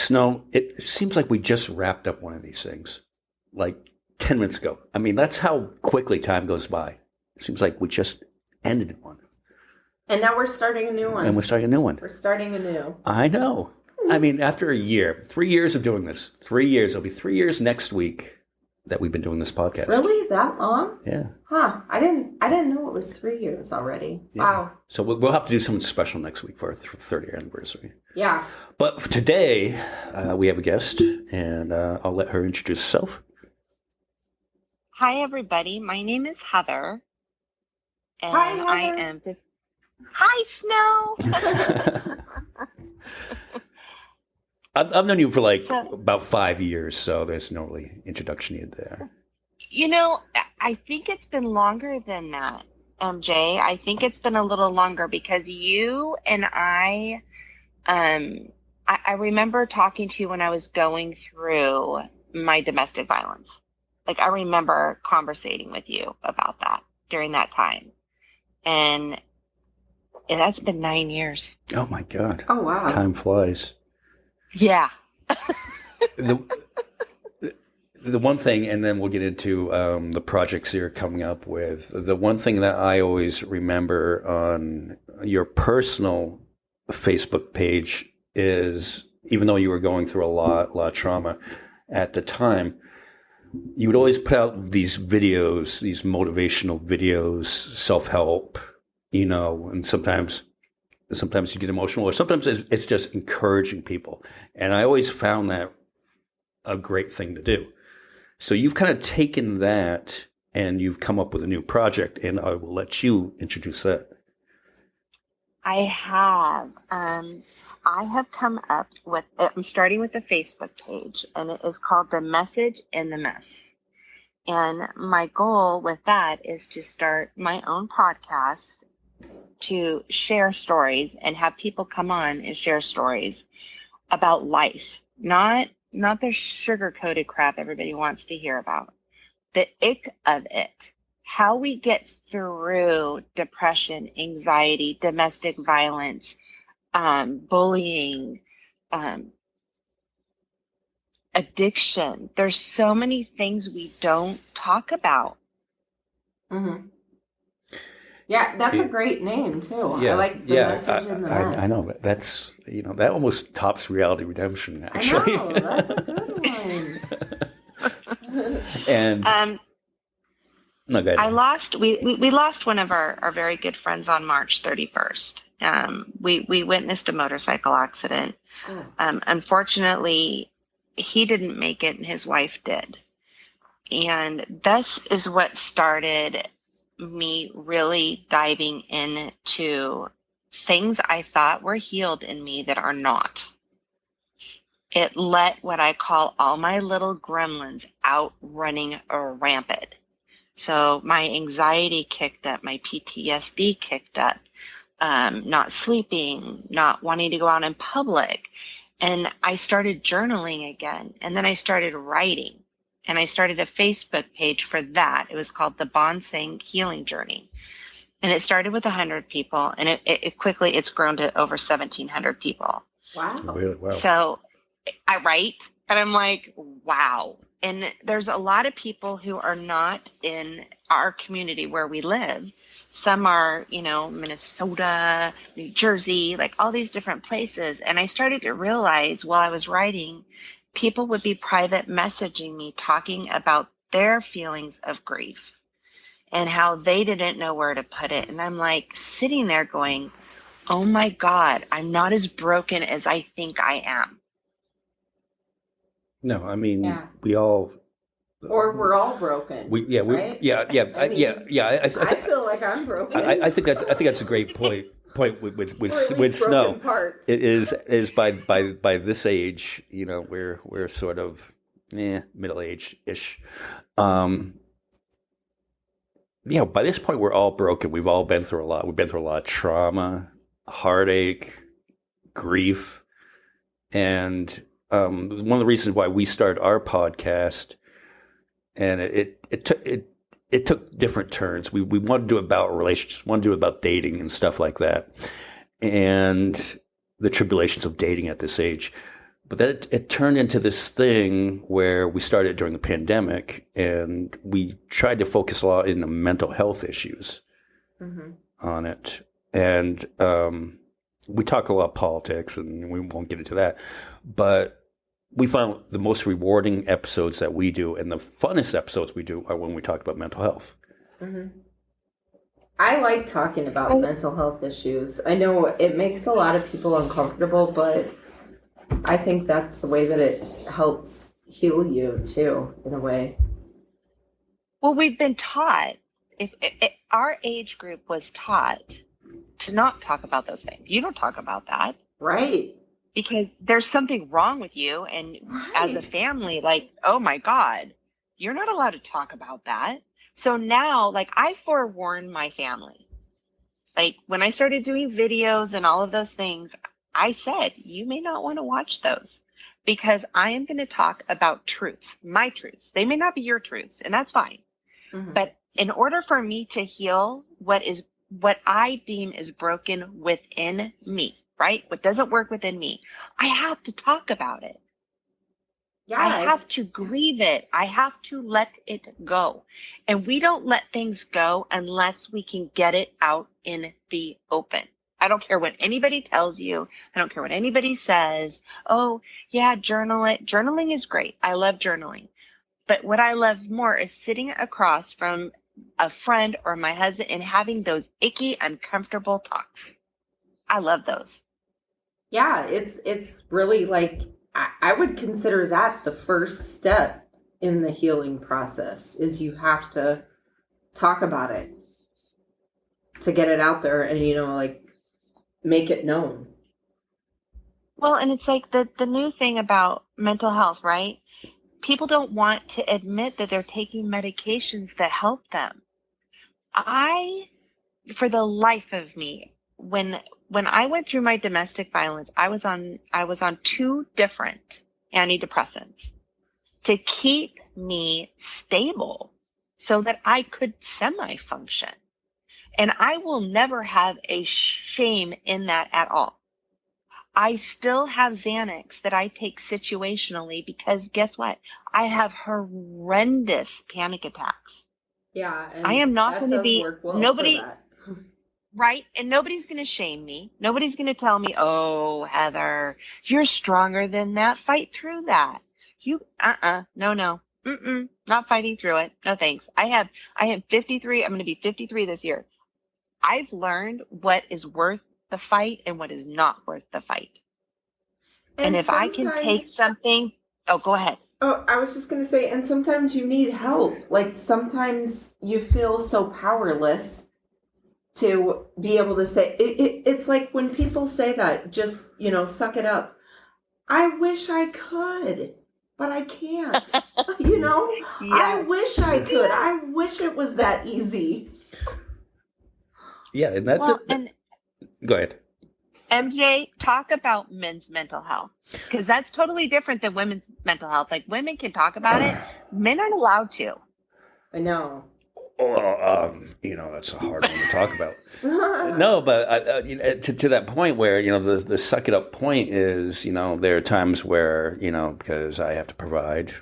Snow, it seems like we just wrapped up one of these things like 10 minutes ago. I mean, that's how quickly time goes by. It seems like we just ended one. And now we're starting a new one. And we're starting a new one. We're starting anew. I know. I mean, after a year, 3 years of doing this, 3 years, it'll be 3 years next week that we've been doing this podcast. Really? That long? Yeah. Huh. I didn't know it was 3 years already. Yeah. Wow. So we'll have to do something special next week for our 30th anniversary. Yeah. But for today, we have a guest, and I'll let her introduce herself. Hi, everybody. My name is Heather. And Hi, Heather. I am... Hi, Snow! I've known you for about 5 years, so there's no really introduction needed there. You know, I think it's been longer than that, MJ. I think it's been a little longer because you and I remember talking to you when I was going through my domestic violence. Like, I remember conversating with you about that during that time. And that's been 9 years. Oh, my God. Oh, wow. Time flies. Yeah. The one thing, and then we'll get into the projects you're coming up with. The one thing that I always remember on your personal Facebook page is, even though you were going through a lot of trauma at the time, you would always put out these videos, these motivational videos, self-help, and sometimes you get emotional, or sometimes it's just encouraging people. And I always found that a great thing to do. So you've kind of taken that and you've come up with a new project, and I will let you introduce that. I have. I have come up with, I'm starting with the Facebook page, and it is called The Message in the Mess. And my goal with that is to start my own podcast to share stories and have people come on and share stories about life, not the sugar-coated crap everybody wants to hear about, the ick of it, how we get through depression, anxiety, domestic violence, bullying, addiction. There's so many things we don't talk about. Mm-hmm. Yeah, that's a great name too. Yeah, I like the message in the mess. I know, but that's that almost tops Reality Redemption, actually. I know, that's a good one. And no, go ahead. We lost one of our very good friends on March 31st. We witnessed a motorcycle accident. Unfortunately, he didn't make it and his wife did. And this is what started me really diving into things I thought were healed in me that are not. It let what I call all my little gremlins out running rampant. So my anxiety kicked up, my PTSD kicked up, not sleeping, not wanting to go out in public. And I started journaling again. And then I started writing. And I started a Facebook page for that. It was called The Bonsang Healing Journey. And it started with 100 people. And it quickly, it's grown to over 1,700 people. Wow. Really? Wow. So I write, and I'm like, wow. And there's a lot of people who are not in our community where we live. Some are, Minnesota, New Jersey, like all these different places. And I started to realize while I was writing, people would be private messaging me talking about their feelings of grief and how they didn't know where to put it. And I'm like sitting there going, oh my God, I'm not as broken as I think I am. No, I mean, we all... Or we're all broken. Right? I feel like I'm broken. I think that's a great point with Snow. Parts. It is by this age, we're sort of middle aged ish. By this point we're all broken. We've all been through a lot. We've been through a lot of trauma, heartache, grief, and one of the reasons why we started our podcast, and it took different turns. We wanted to do it about relationships, wanted to do it about dating and stuff like that, and the tribulations of dating at this age. But then it turned into this thing where we started during the pandemic, and we tried to focus a lot in the mental health issues on it. And we talk a lot of politics, and we won't get into that. But we found the most rewarding episodes that we do and the funnest episodes we do are when we talk about mental health. I like talking about mental health issues. I know it makes a lot of people uncomfortable, but I think that's the way that it helps heal you too, in a way. Well, we've been taught, if our age group was taught to not talk about those things. You don't talk about that. Right. Because there's something wrong with you. And as a family, like, oh my God, you're not allowed to talk about that. So now, like, I forewarned my family. Like, when I started doing videos and all of those things, I said, you may not want to watch those because I am going to talk about truths, my truths. They may not be your truths, and that's fine. But in order for me to heal what I deem is broken within me, right? What doesn't work within me, I have to talk about it. Yeah. I have to grieve it. I have to let it go. And we don't let things go unless we can get it out in the open. I don't care what anybody tells you. I don't care what anybody says. Oh, yeah, journal it. Journaling is great. I love journaling. But what I love more is sitting across from a friend or my husband and having those icky, uncomfortable talks. I love those. Yeah, it's really like, I would consider that the first step in the healing process is you have to talk about it to get it out there and, like, make it known. Well, and it's like the new thing about mental health, right? People don't want to admit that they're taking medications that help them. For the life of me, when I went through my domestic violence, I was on 2 different antidepressants to keep me stable so that I could semi-function. And I will never have a shame in that at all. I still have Xanax that I take situationally because guess what? I have horrendous panic attacks. Yeah. And I am not going to be, nobody, right? And nobody's going to shame me. Nobody's going to tell me, oh, Heather, you're stronger than that. Fight through that. No. Not fighting through it. No, thanks. I am 53. I'm going to be 53 this year. I've learned what is worth the fight and what is not worth the fight. And if I can take something, go ahead. Oh, I was just going to say, and sometimes you need help. Like sometimes you feel so powerless to be able to say, it's like when people say that, just, suck it up. I wish I could, but I can't. Yes. I wish I could. I wish it was that easy. Yeah, and go ahead. MJ, talk about men's mental health, because that's totally different than women's mental health. Like women can talk about it, men aren't allowed to. I know. Well, that's a hard one to talk about. No, but to that point where the suck it up point is there are times where because I have to provide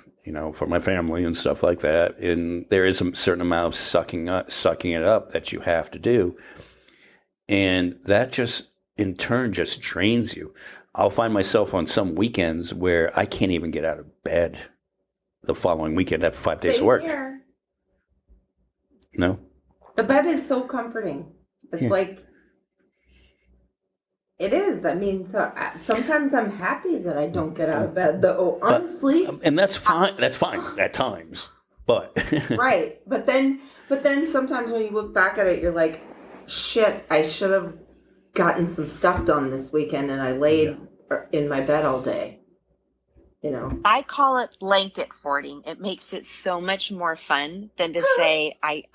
for my family and stuff like that, and there is a certain amount of sucking it up that you have to do, and that just in turn just drains you. I'll find myself on some weekends where I can't even get out of bed the following weekend after 5 days of work. Here. No? The bed is so comforting. It's like, it is. I mean, sometimes I'm happy that I don't get out of bed, though, honestly. And that's fine. That's fine at times. But right. But then sometimes when you look back at it, you're like, shit, I should have gotten some stuff done this weekend, and I laid in my bed all day. I call it blanket forting. It makes it so much more fun than to say I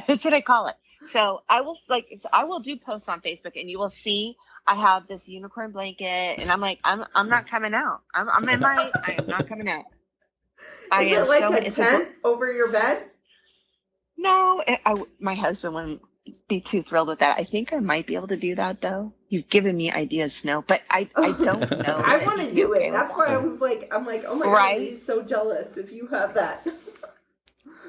that's what I call it. So I will do posts on Facebook, and you will see I have this unicorn blanket, and I'm like, I'm not coming out. I am not coming out. Is it like a tent over your bed? No, my husband, when be too thrilled with that. I think I might be able to do that though. You've given me ideas, Snow, but I don't know. I that want to he'd be do okay it. with That's that. why I'm like, oh my Right? God, he's so jealous if you have that.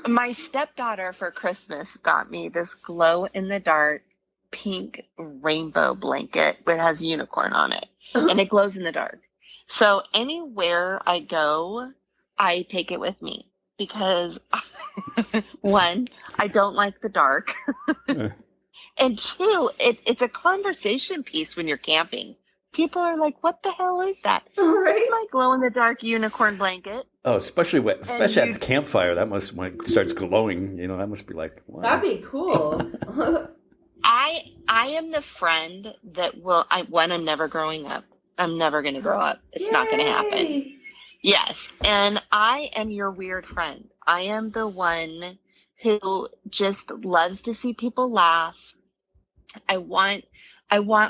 My stepdaughter for Christmas got me this glow in the dark pink rainbow blanket that has a unicorn on it, and it glows in the dark. So anywhere I go, I take it with me because one, I don't like the dark. And two, it's a conversation piece when you're camping. People are like, "What the hell is that?" Right? It's my glow in the dark unicorn blanket. Oh, especially at you- the campfire. That must, when it starts glowing, that must be like, wow. That'd be cool. I am the friend that I'm never growing up. I'm never going to grow up. It's not going to happen. Yay! Yes, and I am your weird friend. I am the one who just loves to see people laugh. I want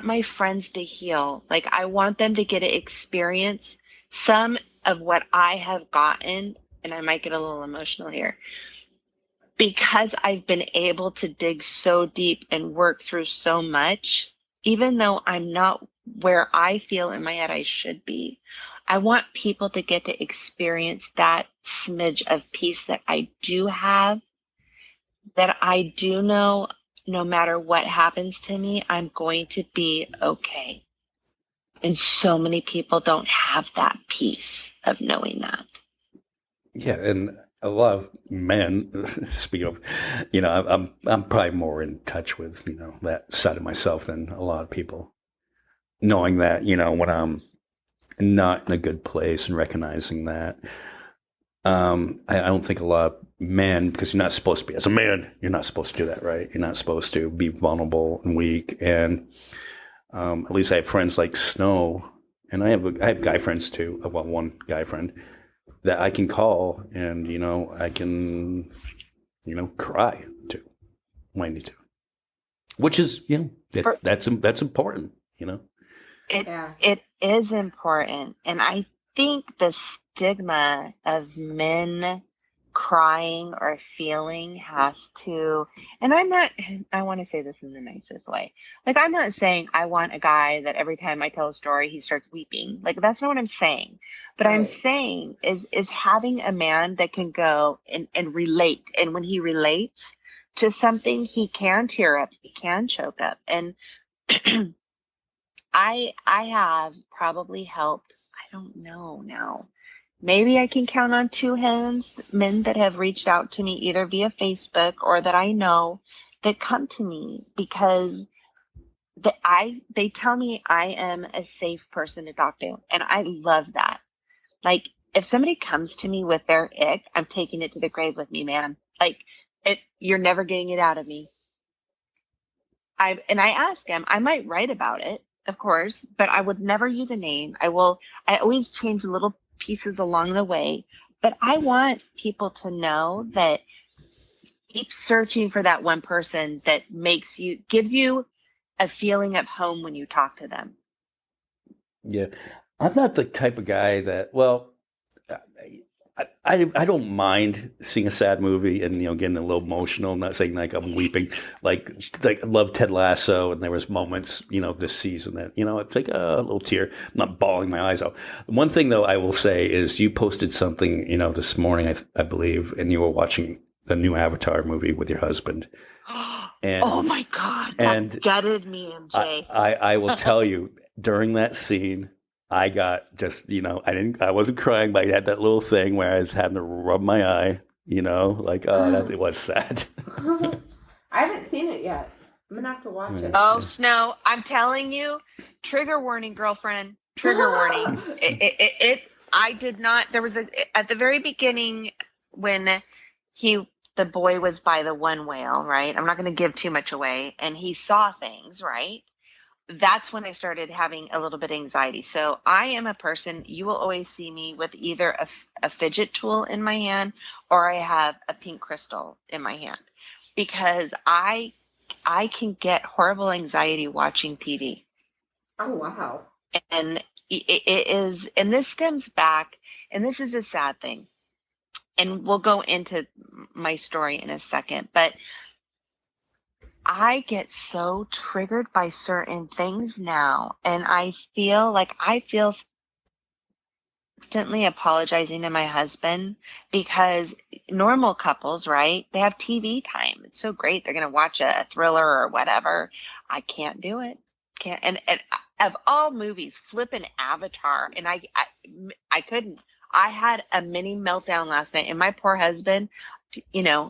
my friends to heal. Like I want them to get to experience some of what I have gotten, and I might get a little emotional here, because I've been able to dig so deep and work through so much, even though I'm not where I feel in my head I should be. I want people to get to experience that smidge of peace that I do have, that I do know no matter what happens to me, I'm going to be okay. And so many people don't have that peace of knowing that. Yeah, and a lot of men, speaking of, I'm probably more in touch with, that side of myself than a lot of people. Knowing that, when I'm not in a good place and recognizing that, I don't think a lot of men, because you're not supposed to be, as a man, you're not supposed to do that, right? You're not supposed to be vulnerable and weak. And at least I have friends like Snow, and I have guy friends too. Well, one guy friend that I can call, and I can cry to when I need to, which is that's important. It is important, and I think the stigma of men crying or feeling has to, and I want to say this in the nicest way. Like, I'm not saying I want a guy that every time I tell a story, he starts weeping. Like, that's not what I'm saying. But I'm saying is having a man that can go and relate. And when he relates to something, he can tear up, he can choke up. And I have probably helped, I don't know now. Maybe I can count on two hands men that have reached out to me either via Facebook or that I know that come to me because they tell me I am a safe person to talk to. And I love that. Like, if somebody comes to me with their ick, I'm taking it to the grave with me, man. Like, you're never getting it out of me. I ask him, I might write about it, of course, but I would never use a name. I always change little pieces along the way, but I want people to know that keep searching for that one person that gives you a feeling of home when you talk to them. Yeah. I'm not the type of guy that, I don't mind seeing a sad movie and, getting a little emotional. I'm not saying like I'm weeping, like I love Ted Lasso. And there was moments, this season that, it's like a little tear. I'm not bawling my eyes out. One thing though, I will say is you posted something, this morning, I believe, and you were watching the new Avatar movie with your husband. And, oh my God. That gutted me, MJ. I will tell you, during that scene, I got just, I wasn't crying, but I had that little thing where I was having to rub my eye, it was sad. I haven't seen it yet. I'm gonna have to watch it. Oh, Snow, I'm telling you, trigger warning, girlfriend, trigger warning. I did not, there was at the very beginning when the boy was by the one whale, right? I'm not going to give too much away. And he saw things, right? That's when I started having a little bit of anxiety. So I am a person, you will always see me with either a fidget tool in my hand or I have a pink crystal in my hand because I can get horrible anxiety watching TV. Oh, wow. And it is, and this stems back, and this is a sad thing. And we'll go into my story in a second, but I get so triggered by certain things now, and I feel constantly apologizing to my husband because normal couples, right? They have TV time. It's so great. They're going to watch a thriller or whatever. I can't do it. Can't. And of all movies, flipping Avatar, and I couldn't. I had a mini meltdown last night, and my poor husband, I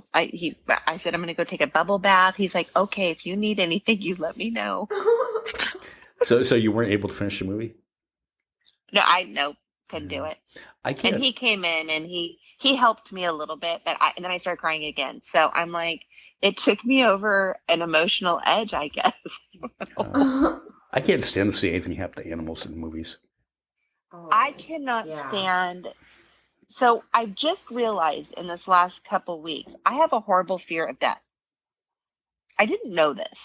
said I'm going to go take a bubble bath. He's like, okay, if you need anything, you let me know. So you weren't able to finish the movie? No, couldn't do Yeah. it. I And can't. he came in and he helped me a little bit, and then I started crying again. So I'm like, it took me over an emotional edge, I guess. I can't stand to see anything happen to animals in movies. I cannot Yeah. stand. So I've just realized in this last couple weeks, I have a horrible fear of death. I didn't know this.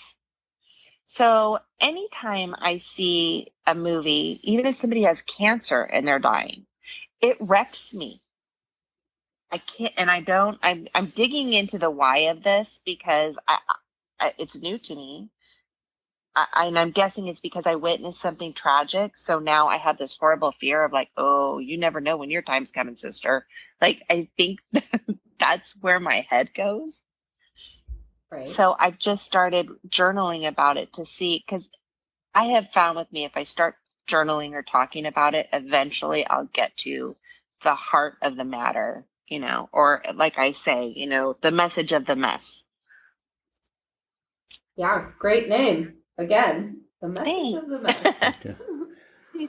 So anytime I see a movie, even if somebody has cancer and they're dying, it wrecks me. I can't, and I don't. I'm digging into the why of this because it's new to me. And I'm guessing it's because I witnessed something tragic. So now I have this horrible fear of like, oh, you never know when your time's coming, sister. Like, I think that's where my head goes. Right. So I've just started journaling about it to see, because I have found with me, if I start journaling or talking about it, eventually I'll get to the heart of the matter, or like I say, the message of the mess. Yeah, great name. Again, the message Thanks. of the mess. Yeah.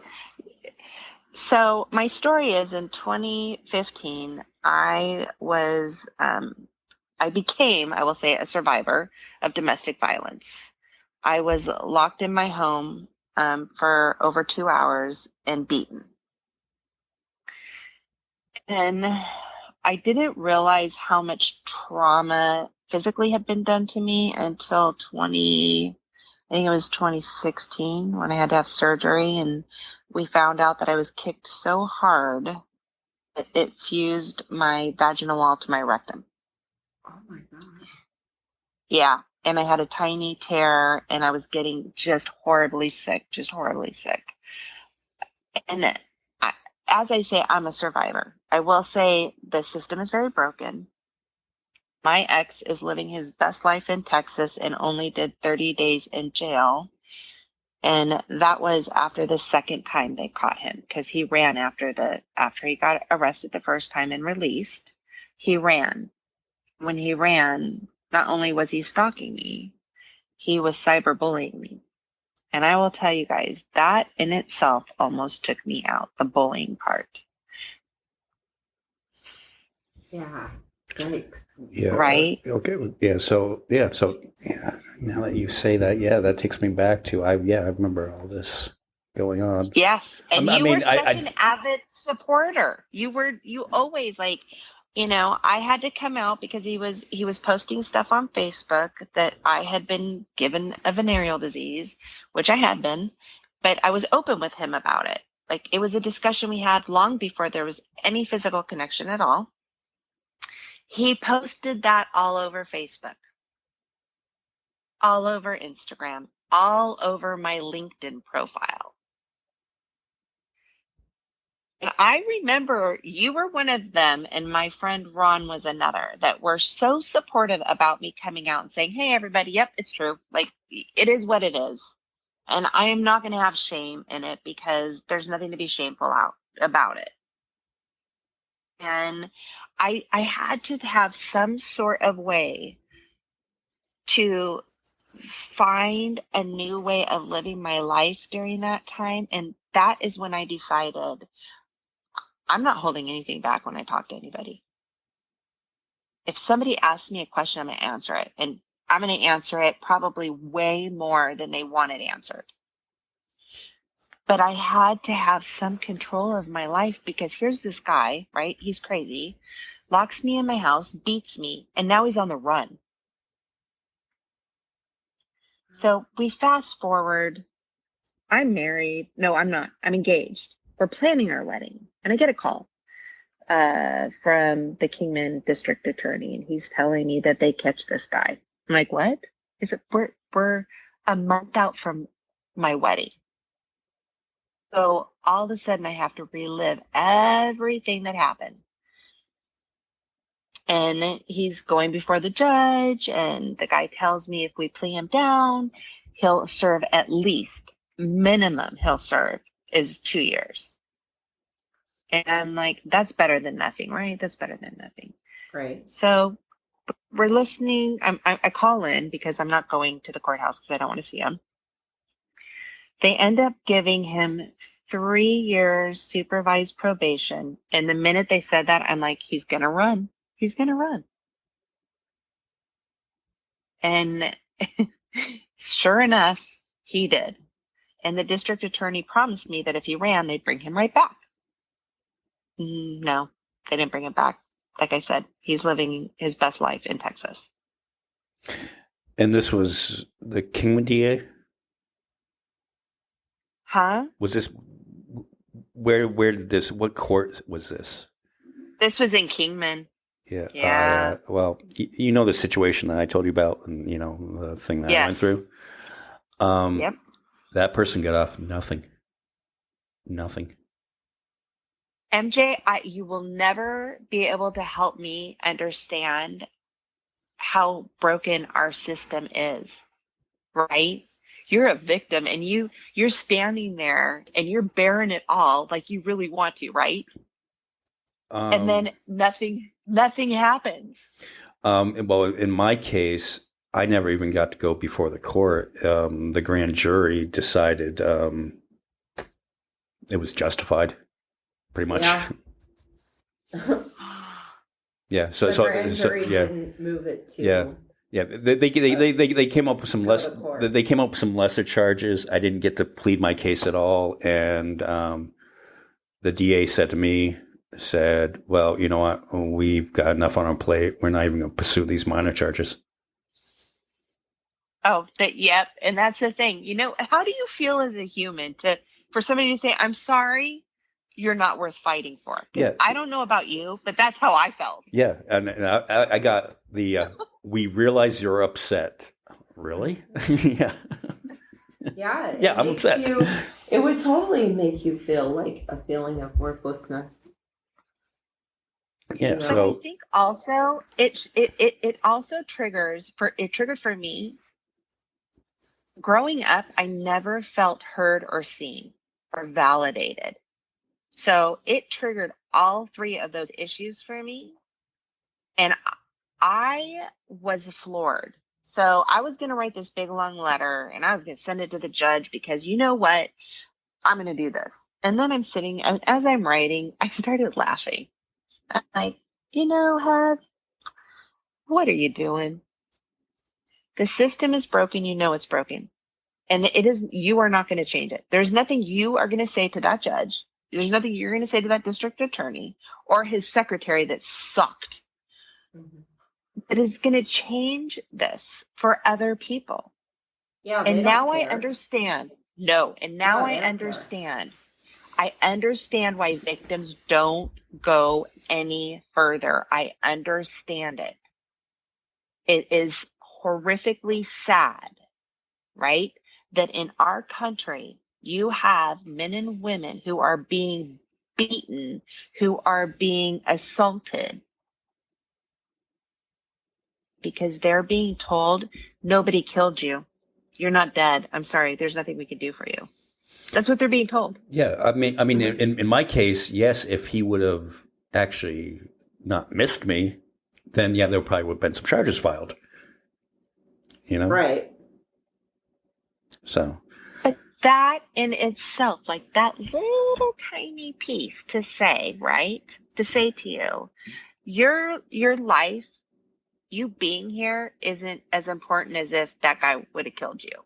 So my story is in 2015, I became, I will say, a survivor of domestic violence. I was locked in my home for over 2 hours and beaten. And I didn't realize how much trauma physically had been done to me until I think it was 2016 when I had to have surgery, and we found out that I was kicked so hard that it fused my vaginal wall to my rectum. Oh my god. Yeah. And I had a tiny tear, and I was getting just horribly sick, just horribly sick. And I, as I say, I'm a survivor. I will say the system is very broken. My ex is living his best life in Texas and only did 30 days in jail. And that was after the second time they caught him, because he ran after he got arrested the first time and released. He ran. When he ran, not only was he stalking me, he was cyberbullying me. And I will tell you guys, that in itself almost took me out, the bullying part. Yeah. Yikes. Yeah. Right? Okay. Yeah. So yeah. Now that you say that, yeah, that takes me back to I remember all this going on. Yes. And I you mean, were such an avid supporter. You always like, I had to come out because he was posting stuff on Facebook that I had been given a venereal disease, which I had been, but I was open with him about it. Like, it was a discussion we had long before there was any physical connection at all. He posted that all over Facebook, all over Instagram, all over my LinkedIn profile. And I remember you were one of them, and my friend Ron was another, that were so supportive about me coming out and saying, hey, everybody, yep, it's true. Like, it is what it is. And I am not going to have shame in it because there's nothing to be shameful about it. And I had to have some sort of way to find a new way of living my life during that time. And that is when I decided I'm not holding anything back when I talk to anybody. If somebody asks me a question, I'm going to answer it. And I'm going to answer it probably way more than they want it answered. But I had to have some control of my life because here's this guy, right? He's crazy, locks me in my house, beats me, and now he's on the run. So we fast forward. I'm married. No, I'm not. I'm engaged. We're planning our wedding. And I get a call from the Kingman district attorney, and he's telling me that they catch this guy. I'm like, what? we're a month out from my wedding. So all of a sudden I have to relive everything that happened. And he's going before the judge, and the guy tells me if we plea him down, he'll serve at least minimum he'll serve is 2 years. And I'm like, that's better than nothing, right? That's better than nothing. Right. So we're listening. I call in because I'm not going to the courthouse because I don't want to see him. They end up giving him 3 years supervised probation. And the minute they said that, I'm like, he's going to run. He's going to run. And sure enough, he did. And the district attorney promised me that if he ran, they'd bring him right back. No, they didn't bring him back. Like I said, he's living his best life in Texas. And this was the Kingman DA? Huh? Was this, where did this, what court was this? This was in Kingman. Yeah. Yeah. Well, you know the situation that I told you about, and you know the thing that I went Yes. through. Yep. That person got off nothing. Nothing. MJ, you will never be able to help me understand how broken our system is, right? You're a victim, and you're standing there and you're bearing it all like you really want to, right? And then nothing happens. Well, in my case, I never even got to go before the court. The grand jury decided it was justified, pretty much. Yeah. Yeah. So, the so, grand so jury yeah, didn't move it to. yeah, yeah. They came up with some Go less. to court. They came up with some lesser charges. I didn't get to plead my case at all, and the DA said to me, "Well, you know what? We've got enough on our plate. We're not even going to pursue these minor charges." Oh, yep. And that's the thing. You know, how do you feel as a human for somebody to say, I'm sorry, you're not worth fighting for? 'Cause Yeah. I don't know about you, but that's how I felt. Yeah, and I got the. We realize you're upset. Really? Yeah. Yeah. It Yeah, I'm makes upset. It would totally make you feel like a feeling of worthlessness. Yeah. But But I So think also it also triggered for me. Growing up, I never felt heard or seen or validated. So it triggered all 3 of those issues for me. And I was floored. So I was going to write this big long letter and I was going to send it to the judge because you know what? I'm going to do this. And then I'm sitting, and as I'm writing, I started laughing. I'm like, you know, Hub, what are you doing? The system is broken. You know it's broken. And you are not going to change it. There's nothing you are going to say to that judge. There's nothing you're going to say to that district attorney or his secretary that sucked. Mhm. That is going to change this for other people. Yeah. They And don't now I care. understand. No. And now No, I they don't care. understand. I understand why victims don't go any further. I understand it. It is horrifically sad, right? That in our country, you have men and women who are being beaten, who are being assaulted because they're being told, nobody killed you. You're not dead. I'm sorry. There's nothing we can do for you. That's what they're being told. yeah, I mean, in my case, yes, if he would have actually not missed me, then yeah, there probably would have been some charges filed. You know, Right. So But that in itself, like that little tiny piece to say, right? To say to you, your life, you being here isn't as important as if that guy would have killed you.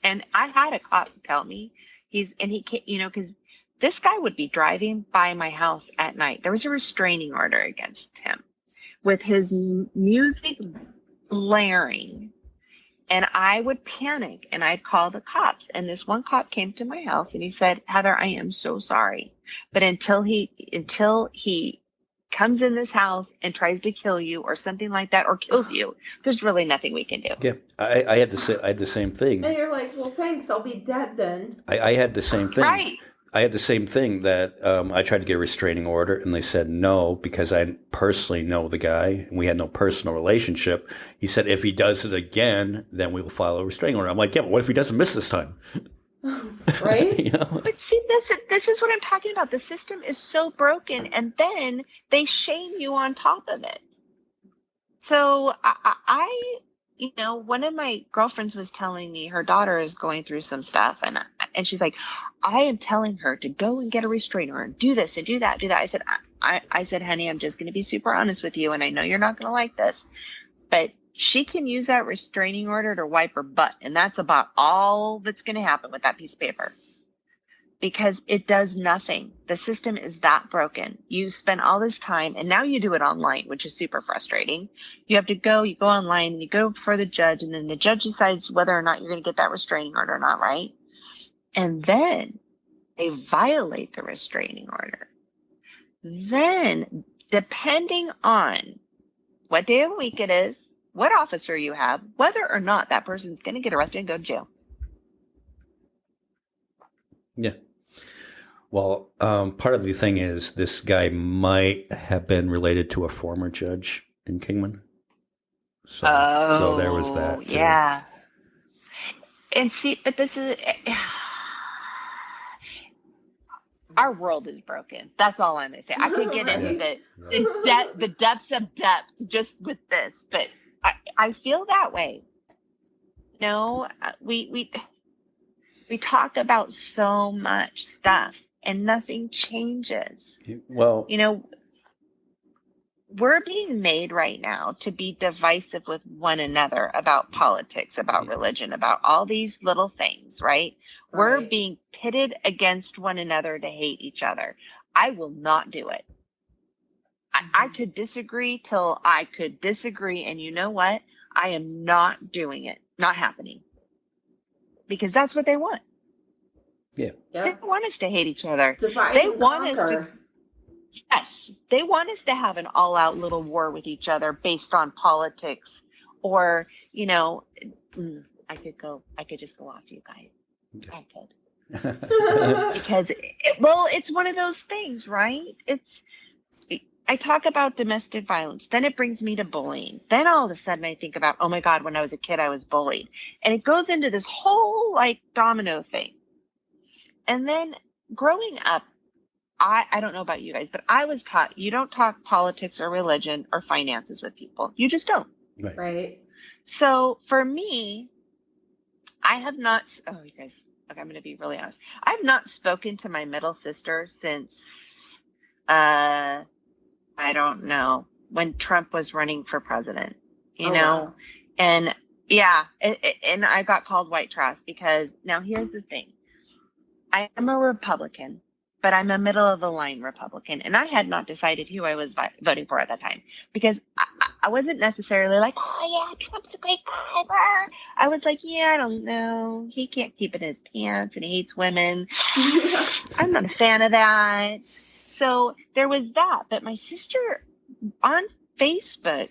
And I had a cop tell me he can't, you know, because this guy would be driving by my house at night. There was a restraining order against him with his music blaring. And I would panic and I'd call the cops. And this one cop came to my house and he said, Heather, I am so sorry. But until he comes in this house and tries to kill you or something like that, or kills you, there's really nothing we can do. Yeah, I had the same thing. And you're like, well, thanks, I'll be dead then. I had the same thing. Right. I had the same thing that I tried to get a restraining order, and they said no because I personally know the guy, and we had no personal relationship. He said if he does it again, then we will file a restraining order. I'm like, yeah, but what if he doesn't miss this time? Right? You know? But see, this is what I'm talking about. The system is so broken, and then they shame you on top of it. So one of my girlfriends was telling me her daughter is going through some stuff, and she's like, I am telling her to go and get a restrainer and do this and do that, do that. I said, honey, I'm just going to be super honest with you, and I know you're not going to like this, but she can use that restraining order to wipe her butt, and that's about all that's going to happen with that piece of paper. Because it does nothing. The system is that broken. You spend all this time, and now you do it online, which is super frustrating. You have to you go online, and you go before the judge, and then the judge decides whether or not you're going to get that restraining order or not, right? And then they violate the restraining order. Then, depending on what day of the week it is, what officer you have, whether or not that person's going to get arrested and go to jail. Yeah. Well, part of the thing is this guy might have been related to a former judge in Kingman. So there was that too. Yeah. And see, but this is our world is broken. That's all I'm gonna say. I could get into the depths of depth just with this, but I feel that way. No, we talk about so much stuff and nothing changes. Well, we're being made right now to be divisive with one another about politics, about religion, about all these little things, right? We're being pitted against one another to hate each other. I will not do it. I could disagree till I could disagree. And you know what? I am not doing it. Not happening. Because that's what they want. Yeah. They want us to hate each other. Divide They and want us conquer. Yes, they want us to have an all-out little war with each other based on politics, or I could just go off you guys. I could. Because it's one of those things, right? I talk about domestic violence, then it brings me to bullying. Then all of a sudden I think about, oh my God, when I was a kid, I was bullied. And it goes into this whole like domino thing. And then growing up, I don't know about you guys, but I was taught you don't talk politics or religion or finances with people. You just don't. Right. So for me, I have not, you guys, okay, I'm going to be really honest. I've not spoken to my middle sister since, I don't know, when Trump was running for president, you know? Wow. And yeah, and I got called white trash because now here's the thing. I am a Republican, but I'm a middle of the line Republican. And I had not decided who I was voting for at that time because I wasn't necessarily like, oh yeah, Trump's a great guy. I was like, yeah, I don't know. He can't keep it in his pants and he hates women. I'm not a fan of that. So there was that. But my sister on Facebook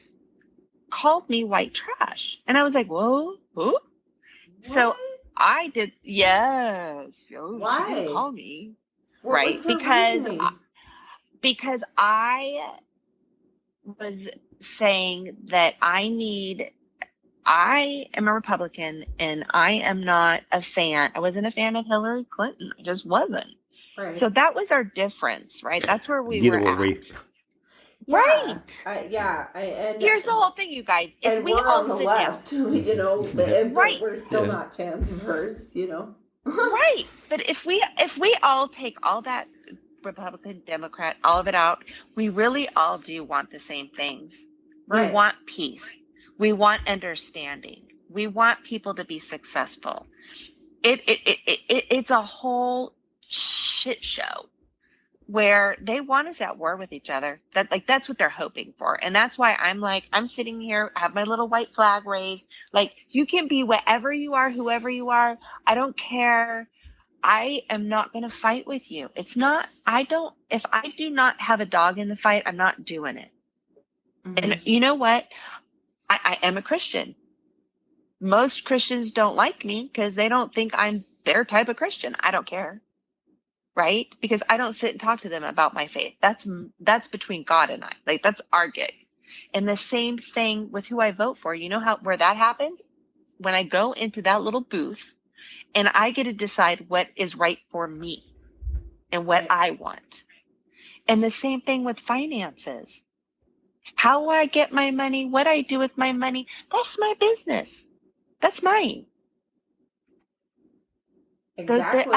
called me white trash. And I was like, whoa, who? So I did, yes. Oh, Why? she didn't call me. What Right. was her reasoning? Because I was saying that I am a Republican and I am not a fan. I wasn't a fan of Hillary Clinton. I just wasn't. Right. So that was our difference, right? That's where we Neither were were at. we. Right. And Here's the whole thing, you guys. If and we we're all on the sit left, but Right. we're still Yeah. not fans of hers, down, right? But if we all take all that Republican, Democrat, all of it out, we really all do want the same things. Right. We want peace. We want understanding. We want people to be successful. It's a whole shit show where they want us at war with each other. That's what they're hoping for. And that's why I'm sitting here, I have my little white flag raised. Like, you can be whatever you are, whoever you are. I don't care. I am not going to fight with you. It's not, if I do not have a dog in the fight, I'm not doing it. Mhm. And you know what? I am a Christian. Most Christians don't like me because they don't think I'm their type of Christian. I don't care. Right? Because I don't sit and talk to them about my faith. That's between God and I. Like, that's our gig. And the same thing with who I vote for. You know where that happens? When I go into that little booth and I get to decide what is right for me and what I want. And the same thing with finances. How I get my money, what I do with my money, that's my business. That's mine. Exactly.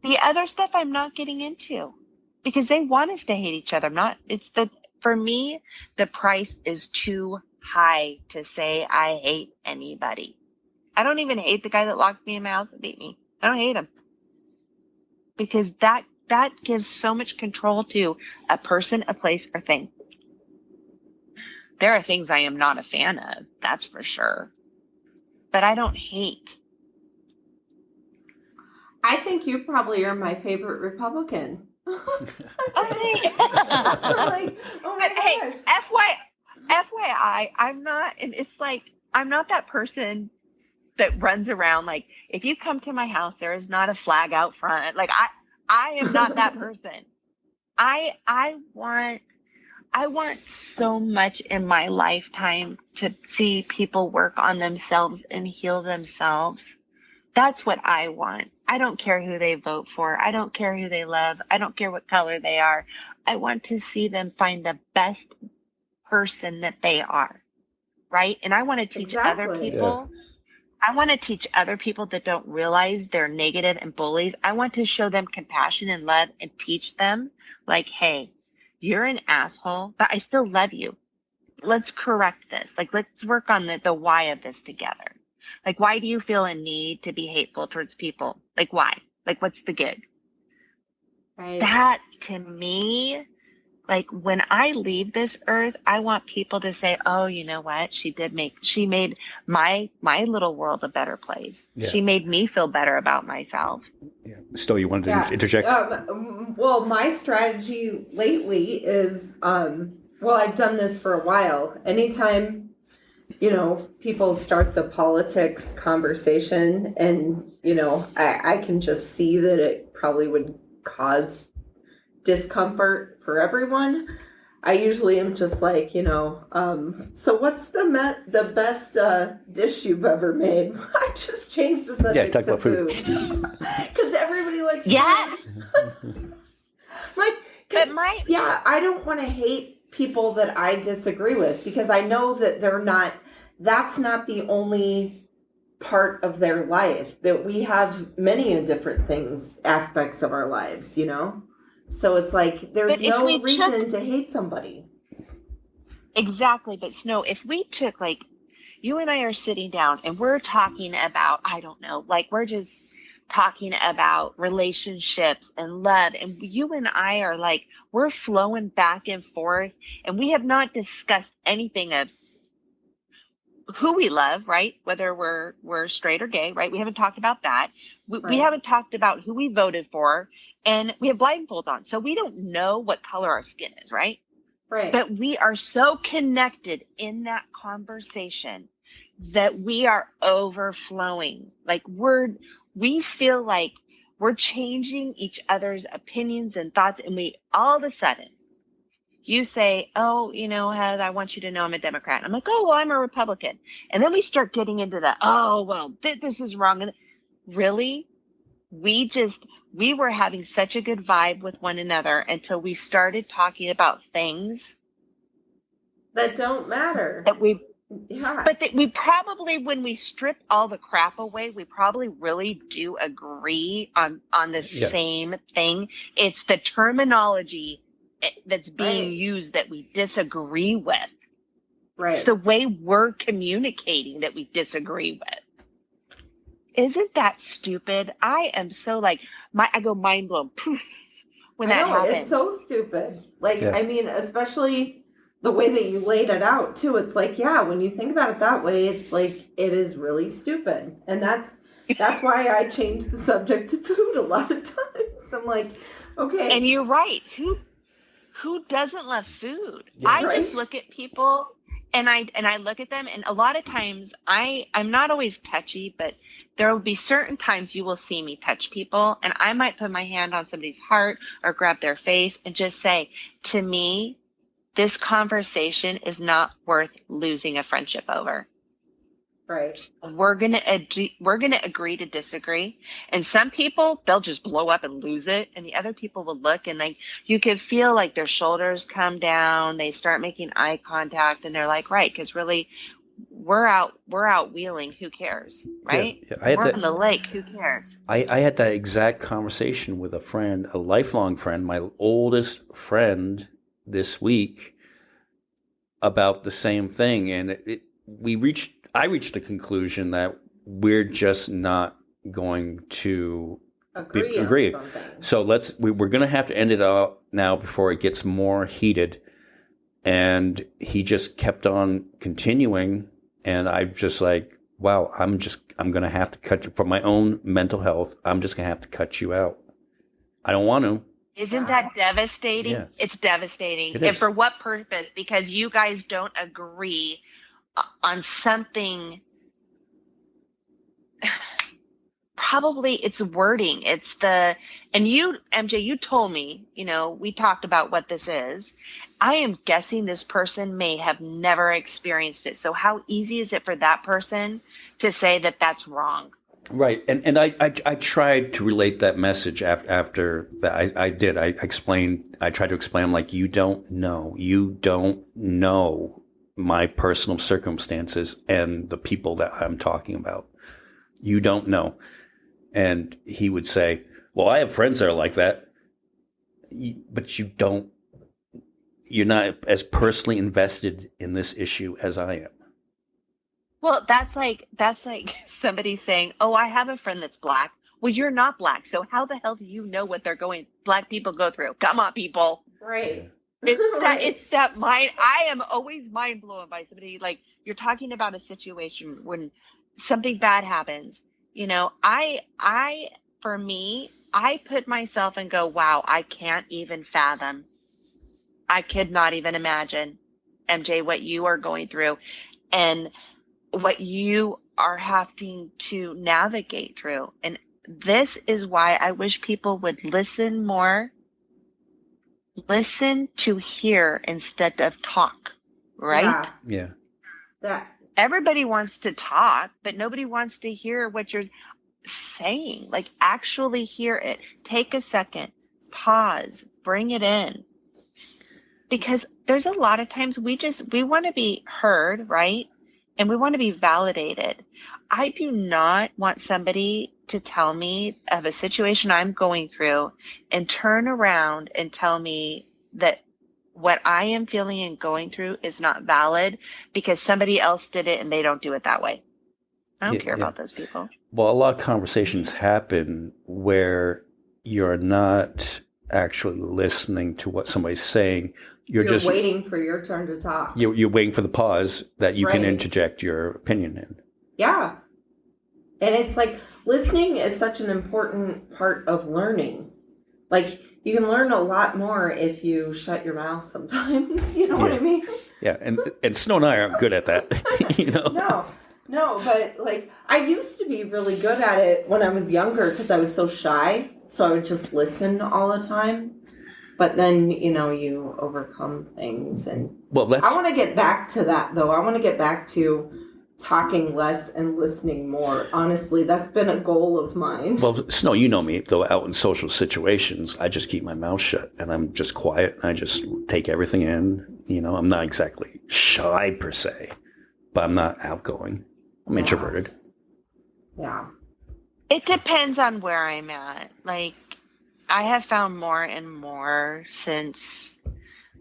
The other stuff I'm not getting into because they want us to hate each other. For me, the price is too high to say I hate anybody. I don't even hate the guy that locked me in my house and beat me. I don't hate him because that gives so much control to a person, a place, or thing. There are things I am not a fan of, that's for sure. But I don't hate. I think you probably are my favorite Republican. Okay. I'm like, oh my Hey, gosh. FYI, I'm not, and it's like, I'm not that person that runs around. Like, if you come to my house, there is not a flag out front. Like, I am not that person. I want so much in my lifetime to see people work on themselves and heal themselves. That's what I want. I don't care who they vote for. I don't care who they love. I don't care what color they are. I want to see them find the best person that they are. Right? And I want to teach other Exactly. people. I want to teach other people that don't realize they're negative and bullies. I want to show them compassion and love and teach them like, hey, you're an asshole, but I still love you. Let's correct this. Like, let's work on the why of this together. Like, why do you feel a need to be hateful towards people? Like, why? Like, what's the gig? Right. That, to me, like, when I leave this earth, I want people to say, oh, you know what? She made my little world a better place. Yeah. She made me feel better about myself. Yeah. Stowe, you wanted to interject? Well, my strategy lately is, well, I've done this for a while. Anytime, people start the politics conversation and, I can just see that it probably would cause discomfort for everyone. I usually am just like, so what's the best dish you've ever made? I just changed the subject talk to about food. because everybody likes food. Like, I don't want to hate people that I disagree with because I know that that's not the only part of their life, that we have many different aspects of our lives, So it's like, there's no reason to hate somebody. Exactly. But Snow, if we took, like, you and I are sitting down and we're talking about, I don't know, like, we're just talking about relationships and love. And you and I are like, we're flowing back and forth and we have not discussed anything of who we love, right? Whether we're straight or gay, right? We haven't talked about that. We haven't talked about who we voted for, and we have blindfolds on. So we don't know what color our skin is, right? Right. But we are so connected in that conversation that we are overflowing. Like we feel like we're changing each other's opinions and thoughts. And we, all of a sudden, you say, oh, Heather, I want you to know I'm a Democrat. And I'm like, oh, well, I'm a Republican. And then we start getting into the, oh, well, this is wrong. And really, we were having such a good vibe with one another until we started talking about things that don't matter. But that we probably, when we strip all the crap away, we probably really do agree on the same thing. It's the terminology that's being used that we disagree with. Right. It's the way we're communicating that we disagree with. Isn't that stupid? I am so like, I go mind blown poof when that happens. It's so stupid. Like, I mean, especially the way that you laid it out too. It's like, when you think about it that way, it's like, it is really stupid. And That's why I change the subject to food a lot of times. I'm like, okay, And you're right. Who doesn't love food? Yeah. I Right. just look at people and I look at them, and a lot of times I'm not always touchy, but there will be certain times you will see me touch people, and I might put my hand on somebody's heart or grab their face and just say, to me, this conversation is not worth losing a friendship over. right. We're gonna agree to disagree, and some people, they'll just blow up and lose it, and the other people will look, and like you could feel like their shoulders come down, they start making eye contact, and they're like, right, because really we're out wheeling, who cares, right? Yeah. I had We're on that. the lake, who cares? I had that exact conversation with a friend, a lifelong friend, my oldest friend, this week about the same thing, and I reached the conclusion that we're just not going to Agree on agree. something. So we're going to have to end it out now before it gets more heated. And he just kept on continuing, and I just like, wow, I'm going to have to cut you for my own mental health. I'm just going to have to cut you out. I don't want to. Isn't that devastating? Yeah. It's devastating. It And is. for what purpose? Because you guys don't agree on something. Probably it's wording. And you, MJ, you told me, we talked about what this is. I am guessing this person may have never experienced it. So how easy is it for that person to say that that's wrong? Right. And I tried to relate that message after that. I did. I tried to explain, I'm like, you don't know my personal circumstances and the people that I'm talking about. You don't know. And he would say, well, I have friends that are like that, but you're not as personally invested in this issue as I am. Well, that's like somebody saying, "Oh, I have a friend that's black." Well, you're not black, so how the hell do you know what black people go through? Come on, people. Right. It's that mind. I am always mind blown by somebody, like, you're talking about a situation when something bad happens. For me, I put myself and go, wow, I can't even fathom. I could not even imagine, MJ, what you are going through and what you are having to navigate through. And this is why I wish people would listen more. Listen to hear instead of talk, right? Yeah. That Everybody wants to talk, but nobody wants to hear what you're saying. Like, actually hear it. Take a second, pause, bring it in. Because there's a lot of times we want to be heard, right? And we want to be validated. I do not want somebody to tell me of a situation I'm going through and turn around and tell me that what I am feeling and going through is not valid because somebody else did it and they don't do it that way. I don't care about those people. Well, a lot of conversations happen where you're not actually listening to what somebody's saying. You're just waiting for your turn to talk. You're waiting for the pause that you can Right. interject your opinion in. Yeah. And it's like listening is such an important part of learning. Like you can learn a lot more if you shut your mouth sometimes. You know what I mean? Yeah, and Snow and I aren't good at that. No, but like I used to be really good at it when I was younger because I was so shy. So I would just listen all the time. But then, you overcome things. And I want to get back to that, though. I want to get back to talking less and listening more. Honestly, that's been a goal of mine. Well, Snow, you know me, though, out in social situations, I just keep my mouth shut and I'm just quiet. I just take everything in. I'm not exactly shy per se, but I'm not outgoing. I'm introverted. Yeah. It depends on where I'm at. Like, I have found more and more since,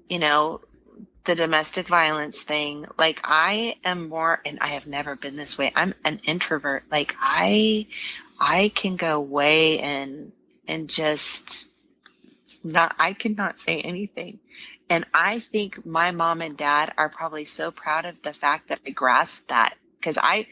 the domestic violence thing. Like, I am more, and I have never been this way. I'm an introvert. Like, I can go away and just I cannot say anything. And I think my mom and dad are probably so proud of the fact that I grasped that, because I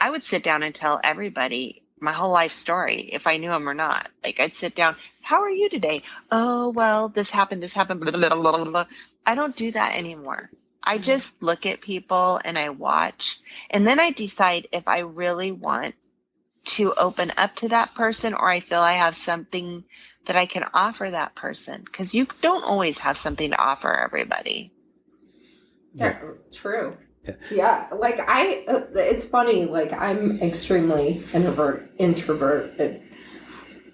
would sit down and tell everybody, my whole life story if I knew him or not. Like I'd sit down, how are you today? Oh, well, this happened, blah, blah, blah, blah, blah. I don't do that anymore. I just look at people and I watch, and then I decide if I really want to open up to that person or I feel I have something that I can offer that person. Because you don't always have something to offer everybody. Yeah, true. Yeah. Yeah, like it's funny. Like I'm extremely introverted.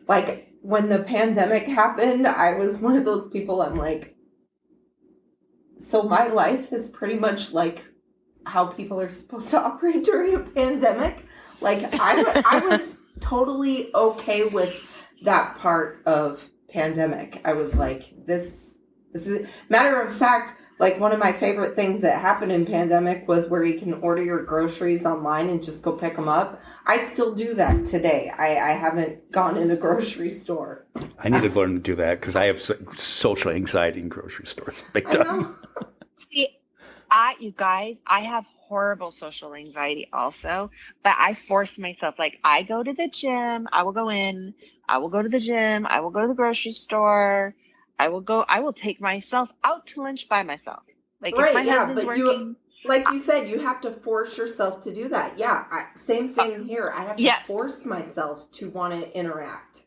Like when the pandemic happened, I was one of those people. I'm like, so my life is pretty much like how people are supposed to operate during a pandemic. Like I was totally okay with that part of pandemic. I was like, this is matter of fact. Like one of my favorite things that happened in pandemic was where you can order your groceries online and just go pick them up. I still do that today. I haven't gone in a grocery store. I need to learn to do that because I have social anxiety in grocery stores. Big I time. know. See, you guys, I have horrible social anxiety also, but I force myself. Like I go to the gym, I will go in, I will go to the gym, I will go to the grocery store. I will take myself out to lunch by myself. Like Right, if my yeah, husband's but working. like you said, you have to force yourself to do that. Yeah, same thing here. I have to Yes. force myself to want to interact.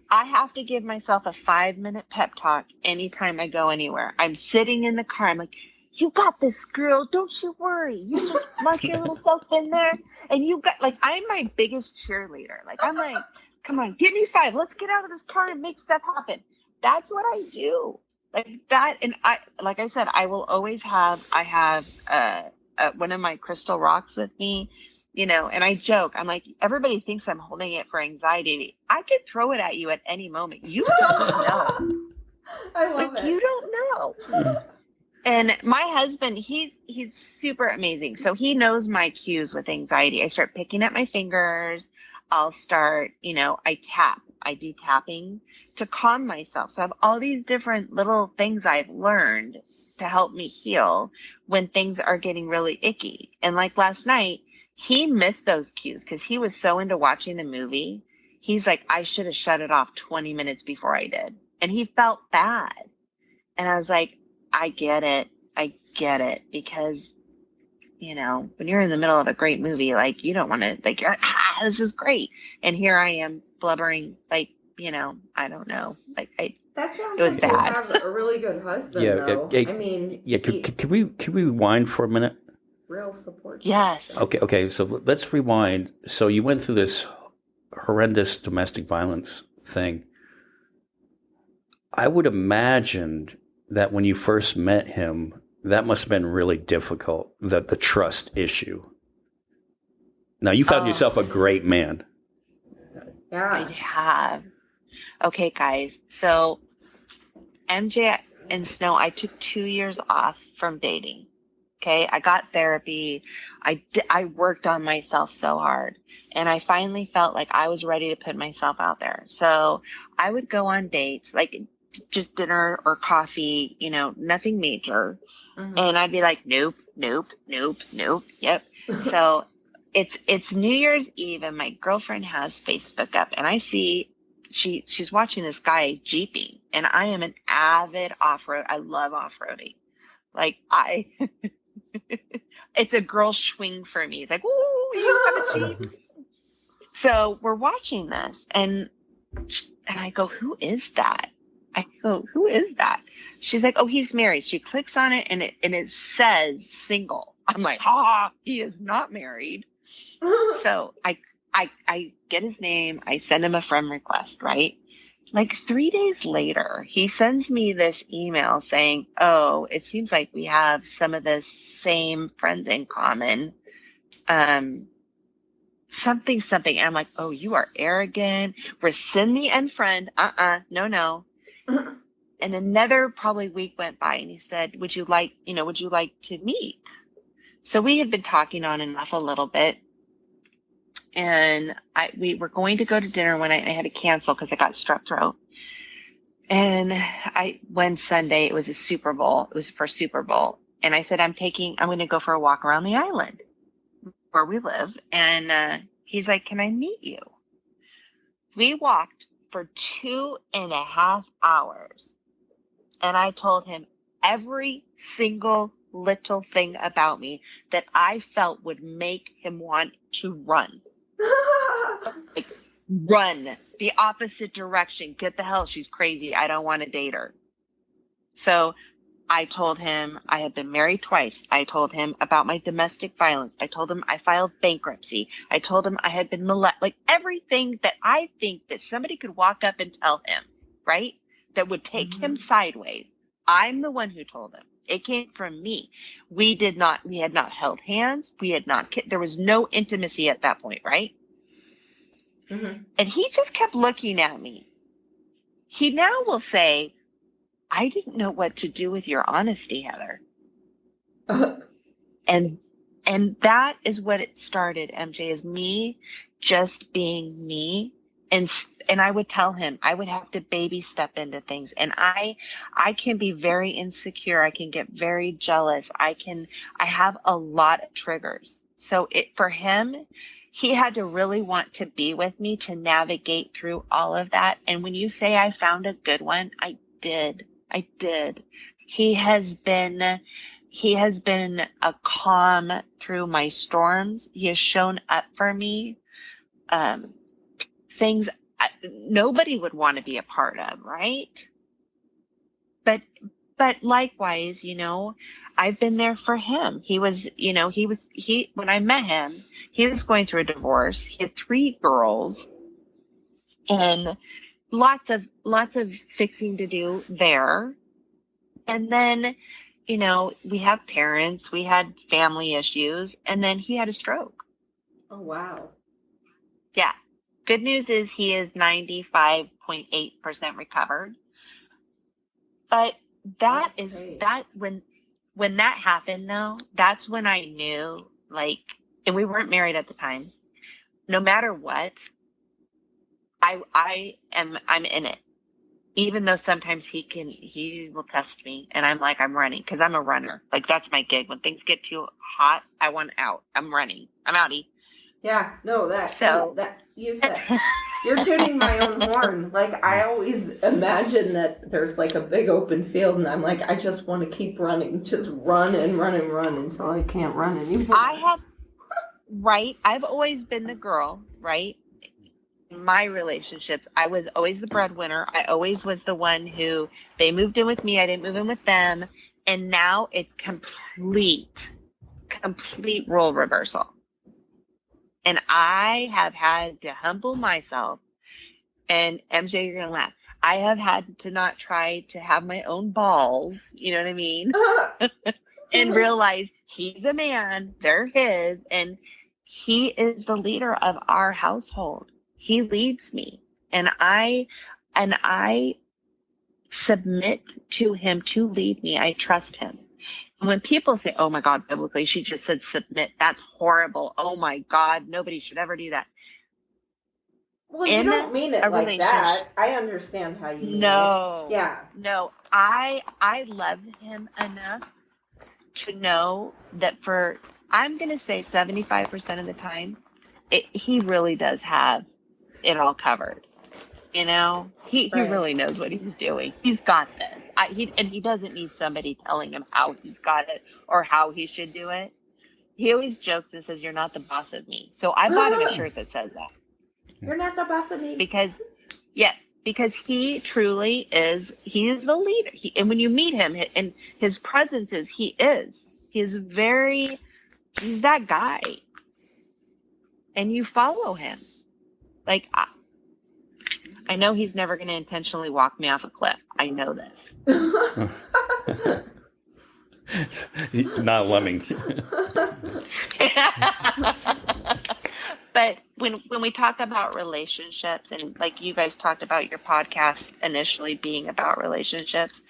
I have to give myself a 5-minute pep talk anytime I go anywhere. I'm sitting in the car. I'm like, you got this, girl. Don't you worry. You just mark your little self in there. And you got, like, I'm my biggest cheerleader. Like, I'm like, come on, give me 5. Let's get out of this car and make stuff happen. That's what I do. Like that. And like I said, I have one of my crystal rocks with me, and I joke. I'm like, everybody thinks I'm holding it for anxiety. I could throw it at you at any moment. You don't know. I love it. You don't know. And my husband, he's super amazing. So he knows my cues with anxiety. I start picking at my fingers. I'll start, I do tapping to calm myself. So I have all these different little things I've learned to help me heal when things are getting really icky. And like last night, he missed those cues because he was so into watching the movie. He's like, I should have shut it off 20 minutes before I did. And he felt bad. And I was like, I get it because, when you're in the middle of a great movie, like you don't want to, like, you're like, this is great. And here I am blubbering, like, I don't know. Like that sounds it was like bad. You have a really good husband, Yeah, though. I mean, can we rewind for a minute? Real support. Yes. System. Okay. So let's rewind. So you went through this horrendous domestic violence thing. I would imagine that when you first met him, that must have been really difficult, the trust issue. Now, you found yourself a great man. Yeah. I have. Okay, guys. So MJ and Snow, I took 2 years off from dating. Okay. I got therapy. I worked on myself so hard, and I finally felt like I was ready to put myself out there. So I would go on dates, like just dinner or coffee, nothing major. Mm-hmm. And I'd be like, nope. Yep. So it's New Year's Eve, and my girlfriend has Facebook up, and I see she's watching this guy jeeping, and I am an avid off-road. I love off-roading. Like it's a girl swing for me. It's like, ooh, you have a jeep. So we're watching this, and I go, who is that? I go, who is that? She's like, oh, he's married. She clicks on it, and it says single. I'm like, he is not married. So I get his name. I send him a friend request, right? Like 3 days later, he sends me this email saying, oh, it seems like we have some of the same friends in common. Something. And I'm like, oh, you are arrogant. Rescind the unfriend. No. And another probably week went by, and he said, would you like to meet? So we had been talking on and off a little bit, and we were going to go to dinner one night, and I had to cancel because I got strep throat. And one Sunday, it was a Super Bowl. It was for Super Bowl. And I said, I'm going to go for a walk around the island where we live. And He's like, can I meet you? We walked for 2.5 hours. And I told him every single little thing about me that I felt would make him want to run. Like, run the opposite direction. Get the hell. She's crazy. I don't want to date her. So I told him I had been married twice. I told him about my domestic violence. I told him I filed bankruptcy. I told him I had been molested. Like everything that I think that somebody could walk up and tell him, right? That would take him sideways. I'm the one who told him. It came from me. We had not held hands. There was no intimacy at that point, right? Mm-hmm. And he just kept looking at me. He now will say, I didn't know what to do with your honesty, Heather. And that is what it started, MJ, is me just being me. And I would tell him I would have to baby step into things. And I can be very insecure. I can get very jealous. I have a lot of triggers. So for him, he had to really want to be with me to navigate through all of that. And when you say I found a good one, I did. He has been a calm through my storms. He has shown up for me. Things nobody would want to be a part of, right? But likewise, I've been there for him. When I met him, he was going through a divorce. He had 3 girls and lots of fixing to do there. And then, we have parents, we had family issues, and then he had a stroke. Oh, wow. Yeah. Good news is he is 95.8% recovered. But when that happened though, that's when I knew, and we weren't married at the time. No matter what, I'm in it. Even though sometimes he will test me and I'm running because I'm a runner. Like that's my gig. When things get too hot, I want out. I'm running. I'm outie. Yeah, no, you're tooting my own horn. Like I always imagine that there's like a big open field and I'm like, I just want to keep running. Just run and run and run until I can't run anymore. I've always been the girl, right? In my relationships, I was always the breadwinner. I always was the one who they moved in with me. I didn't move in with them. And now it's complete role reversal. And I have had to humble myself. And MJ, you're going to laugh. I have had to not try to have my own balls. You know what I mean? And realize he's a man. They're his. And he is the leader of our household. He leads me. And I submit to him to lead me. I trust him. When people say, oh my God, biblically, she just said submit. That's horrible. Oh my God, nobody should ever do that. Well, you don't mean it like that. I understand how you mean it. Yeah. No, I love him enough to know that I'm going to say 75% of the time, he really does have it all covered. He really knows what he's doing. He's got this. He doesn't need somebody telling him how he's got it or how he should do it. He always jokes and says, "You're not the boss of me." So I bought him a shirt that says that. You're not the boss of me. Because he truly is. He is the leader. And when you meet him, and his presence is, he's that guy. And you follow him. Like, I know he's never going to intentionally walk me off a cliff. I know this. Not lemming. But when we talk about relationships, and like you guys talked about your podcast initially being about relationships,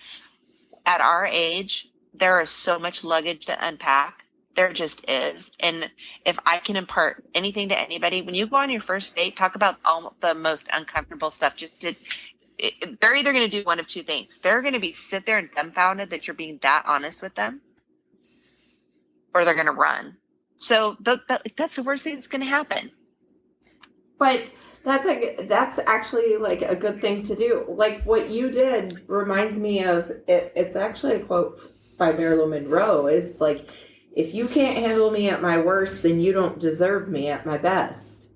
at our age, there is so much luggage to unpack. There just is. And if I can impart anything to anybody, when you go on your first date, talk about all the most uncomfortable stuff. They're either going to do one of two things. They're going to sit there and dumbfounded that you're being that honest with them, or they're going to run. So that's the worst thing that's going to happen. But that's actually like a good thing to do. Like what you did reminds me of it. It's actually a quote by Marilyn Monroe. It's like, if you can't handle me at my worst, then you don't deserve me at my best.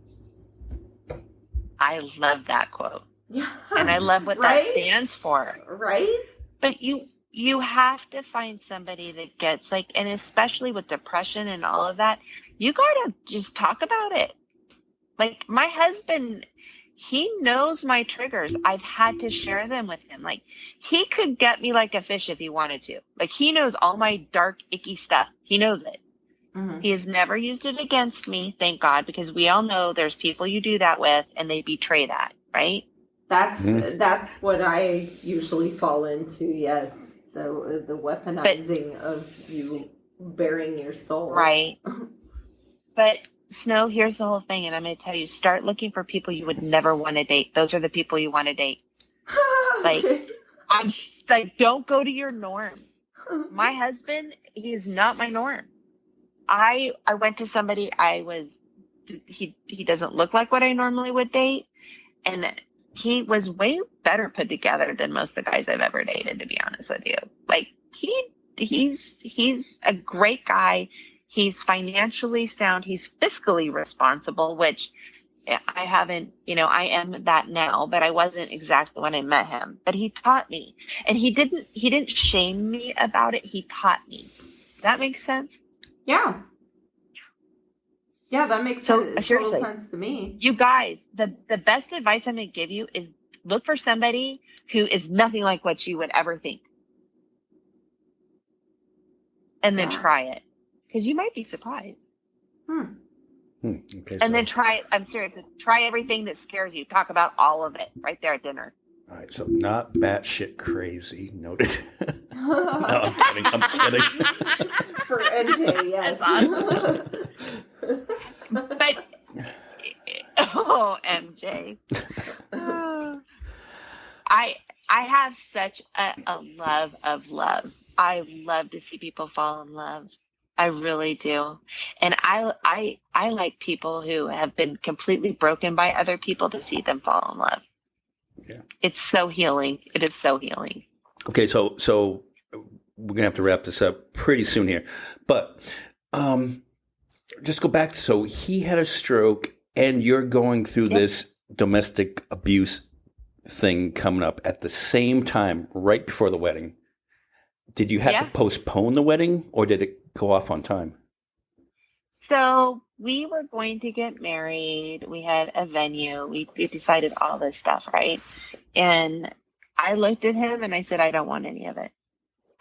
I love that quote. Yeah. And I love what Right? that stands for. Right? But you have to find somebody that gets like, and especially with depression and all of that, you gotta just talk about it. Like my husband, he knows my triggers. I've had to share them with him. Like he could get me like a fish if he wanted to. Like he knows all my dark, icky stuff. He knows it. Mm-hmm. He has never used it against me, thank God, because we all know there's people you do that with and they betray that, right? That's what I usually fall into. Yes, the weaponizing of you bearing your soul. Right. But Snow, here's the whole thing, and I'm going to tell you: start looking for people you would never want to date. Those are the people you want to date. Like, I'm like, don't go to your norm. My husband, he is not my norm. I went to somebody he doesn't look like what I normally would date, and he was way better put together than most of the guys I've ever dated, to be honest with you. Like he's a great guy. He's financially sound. He's fiscally responsible, which I haven't, I am that now, but I wasn't exactly when I met him. But he taught me, and he didn't shame me about it. He taught me. Does that make sense? Yeah. Yeah, that makes total sense to me. You guys, the best advice I'm going to give you is look for somebody who is nothing like what you would ever think. And then try it. Because you might be surprised. Okay, and then try it. I'm serious. Try everything that scares you. Talk about all of it right there at dinner. All right, so not batshit crazy, noted. No, I'm kidding. For NJ, yes. Awesome. But oh, MJ, I have such a love of love. I love to see people fall in love. I really do. And I like people who have been completely broken by other people to see them fall in love. Yeah. It's so healing. It is so healing. Okay, so we're gonna have to wrap this up pretty soon here, but just go back. So he had a stroke, and you're going through this domestic abuse thing coming up at the same time, right before the wedding. Did you have to postpone the wedding, or did it go off on time? So we were going to get married. We had a venue. We decided all this stuff, right? And I looked at him and I said, I don't want any of it.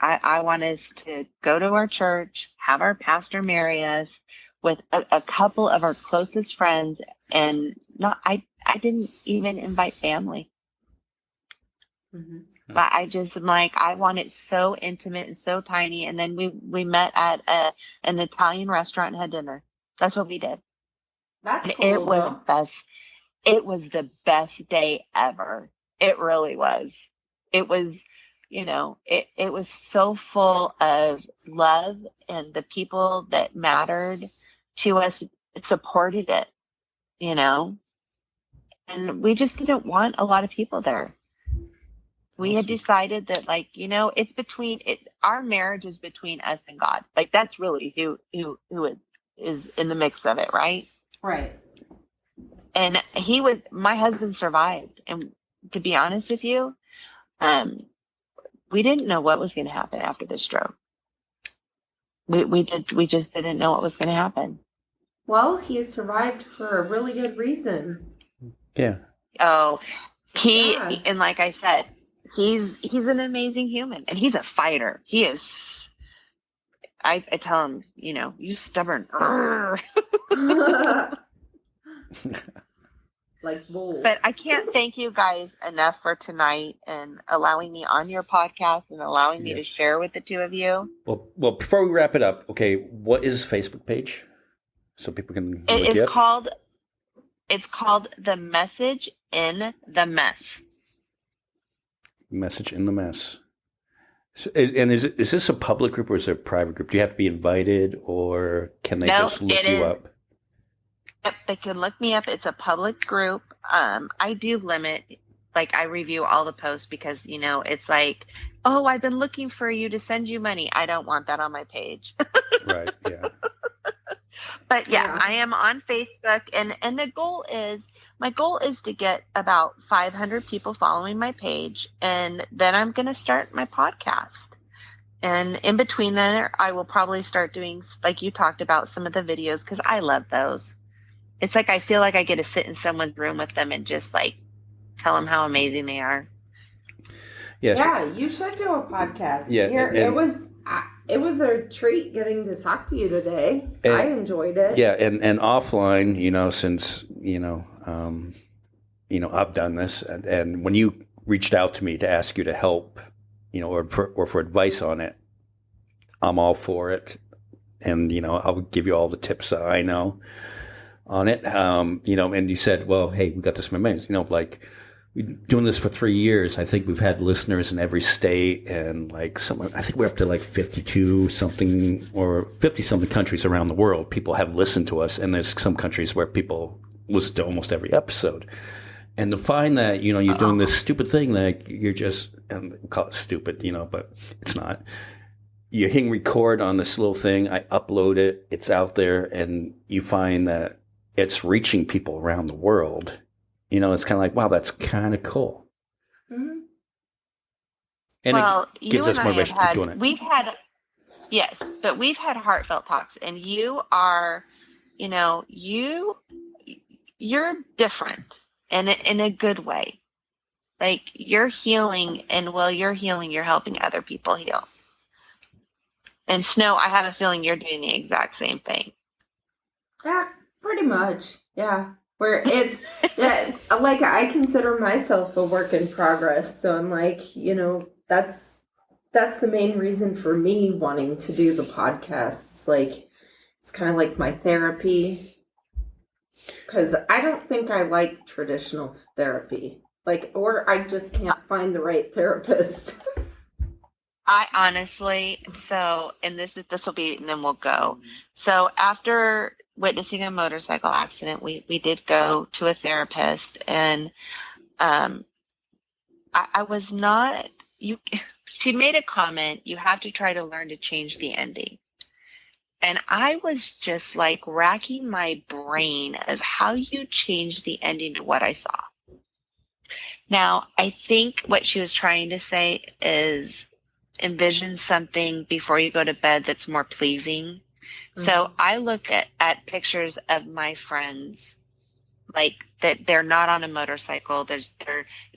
I want us to go to our church, have our pastor marry us with a couple of our closest friends. And I didn't even invite family. Mm-hmm. But I just am like, I want it so intimate and so tiny. And then we met at an Italian restaurant and had dinner. That's what we did. That's and cool. It was the best day ever. It really was. It was, it was so full of love, and the people that mattered to us supported it, and we just didn't want a lot of people there. We had decided that, it's between it. Our marriage is between us and God. Like, that's really who is in the mix of it, right? Right. And my husband survived. And to be honest with you, we didn't know what was going to happen after the stroke. We just didn't know what was going to happen. Well, he survived for a really good reason. Yeah. Oh, and like I said, he's an amazing human, and he's a fighter. He is. I tell him, you stubborn. Like bull. But I can't thank you guys enough for tonight and allowing me on your podcast and allowing me to share with the two of you. Well, before we wrap it up, okay, what is Facebook page so people can look it? It's called The Message in the Mess. Message in the Mess. So, and is this a public group or is it a private group? Do you have to be invited, or can they just look you up? Yep, they can look me up. It's a public group. I do limit, like I review all the posts because, it's like, oh, I've been looking for you to send you money. I don't want that on my page. Right. Yeah. But yeah, Yeah. I am on Facebook, and my goal is to get about 500 people following my page, and then I'm going to start my podcast. And in between there, I will probably start doing, like you talked about, some of the videos because I love those. It's like I feel like I get to sit in someone's room with them and just like tell them how amazing they are. Yes. Yeah, you should do a podcast. Yeah, It was a treat getting to talk to you today. And- I enjoyed it. Yeah, and offline, since I've done this, and when you reached out to me to ask you to help, or for advice on it, I'm all for it, and I'll give you all the tips that I know on it. And you said, well, hey, we got this momentum, like. We've been doing this for 3 years. I think we've had listeners in every state, and I think we're up to like 52 something or 50 something countries around the world. People have listened to us, and there's some countries where people listen to almost every episode. And to find that, you're doing this stupid thing that you're just, and we call it stupid, but it's not. You hit record on this little thing. I upload it. It's out there, and you find that it's reaching people around the world. It's kind of like, wow, that's kind of cool. Mm-hmm. And well, it gives us motivation to keep doing it. Yes, but we've had heartfelt talks, and you are, you're different and in a good way. Like you're healing, and while you're healing, you're helping other people heal. And Snow, I have a feeling you're doing the exact same thing. Yeah, pretty much. Yeah. Where it's like I consider myself a work in progress. So I'm like, that's the main reason for me wanting to do the podcast. It's kind of like my therapy. Because I don't think I like traditional therapy. Or I just can't find the right therapist. I honestly, and this will be, and then we'll go. So after witnessing a motorcycle accident, we did go to a therapist, and I was not, she made a comment, you have to try to learn to change the ending. And I was just like racking my brain of how you change the ending to what I saw. Now, I think what she was trying to say is envision something before you go to bed that's more pleasing. So I look at pictures of my friends, like that they're not on a motorcycle.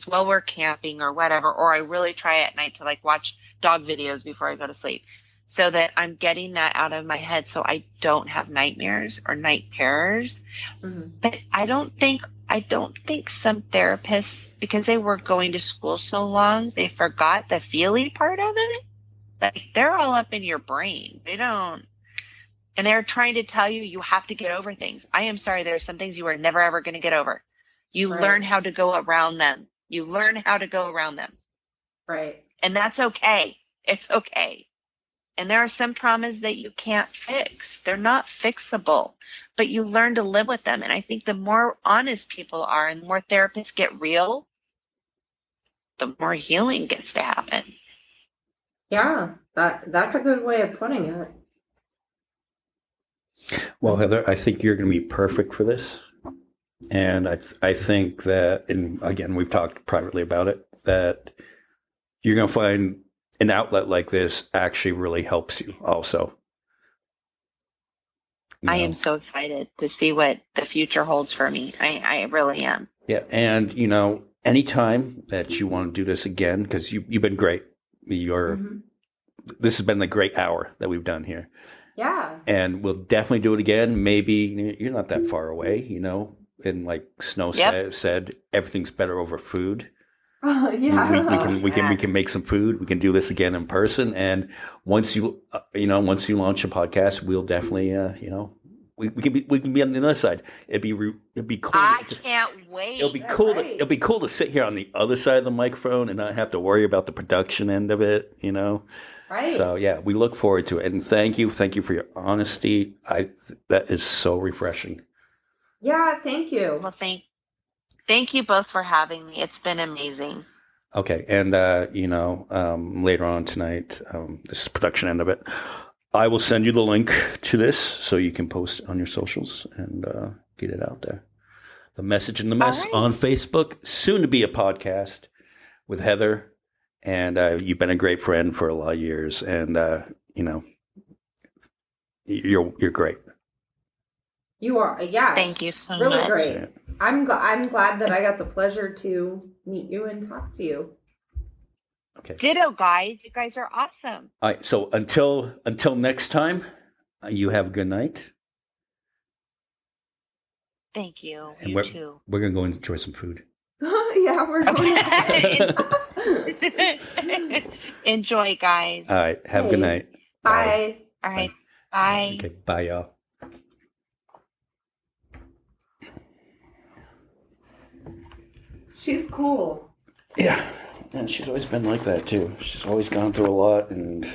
We're camping or whatever, or I really try at night to like watch dog videos before I go to sleep, so that I'm getting that out of my head, so I don't have nightmares or night terrors. Mm-hmm. But I don't think some therapists, because they were going to school so long, they forgot the feely part of it. Like they're all up in your brain. They don't. And they're trying to tell you have to get over things. I am sorry, there are some things you are never, ever going to get over. You learn how to go around them. You learn how to go around them. Right. And that's okay. It's okay. And there are some traumas that you can't fix. They're not fixable, but you learn to live with them. And I think the more honest people are and the more therapists get real, the more healing gets to happen. Yeah, that's a good way of putting it. Well, Heather, I think you're going to be perfect for this. And I think that, and again, we've talked privately about it, that you're going to find an outlet like this actually really helps you also. I am so excited to see what the future holds for me. I really am. Yeah. And, anytime that you want to do this again, because you've been great. This has been the great hour that we've done here. Yeah. And we'll definitely do it again. Maybe you're not that far away, and like Snow said, everything's better over food. Yeah. We can make some food. We can do this again in person. And once you launch a podcast, we'll definitely, we can be on the other side. It'd be cool. I can't wait. It'll be cool. It'll be cool to sit here on the other side of the microphone and not have to worry about the production end of it, Right. So yeah, we look forward to it. And thank you for your honesty. That is so refreshing. Yeah, thank you. Well, thank you both for having me. It's been amazing. Okay, and later on tonight, this is the production end of it. I will send you the link to this so you can post it on your socials and get it out there. The Message in the Mess right. on Facebook, soon to be a podcast with Heather, and you've been a great friend for a lot of years, and you're great. You are, yeah. Thank you so really much. great. Yeah. I'm glad that I got the pleasure to meet you and talk to you. Okay. Ditto, guys. You guys are awesome. All right. So until next time, you have a good night. Thank you. And You too. we're gonna go and enjoy some food. Yeah, we're going. Enjoy, guys. All right. Have a good night. Bye. All right. Bye. Okay. Bye, y'all. She's cool. Yeah. And she's always been like that too. She's always gone through a lot, and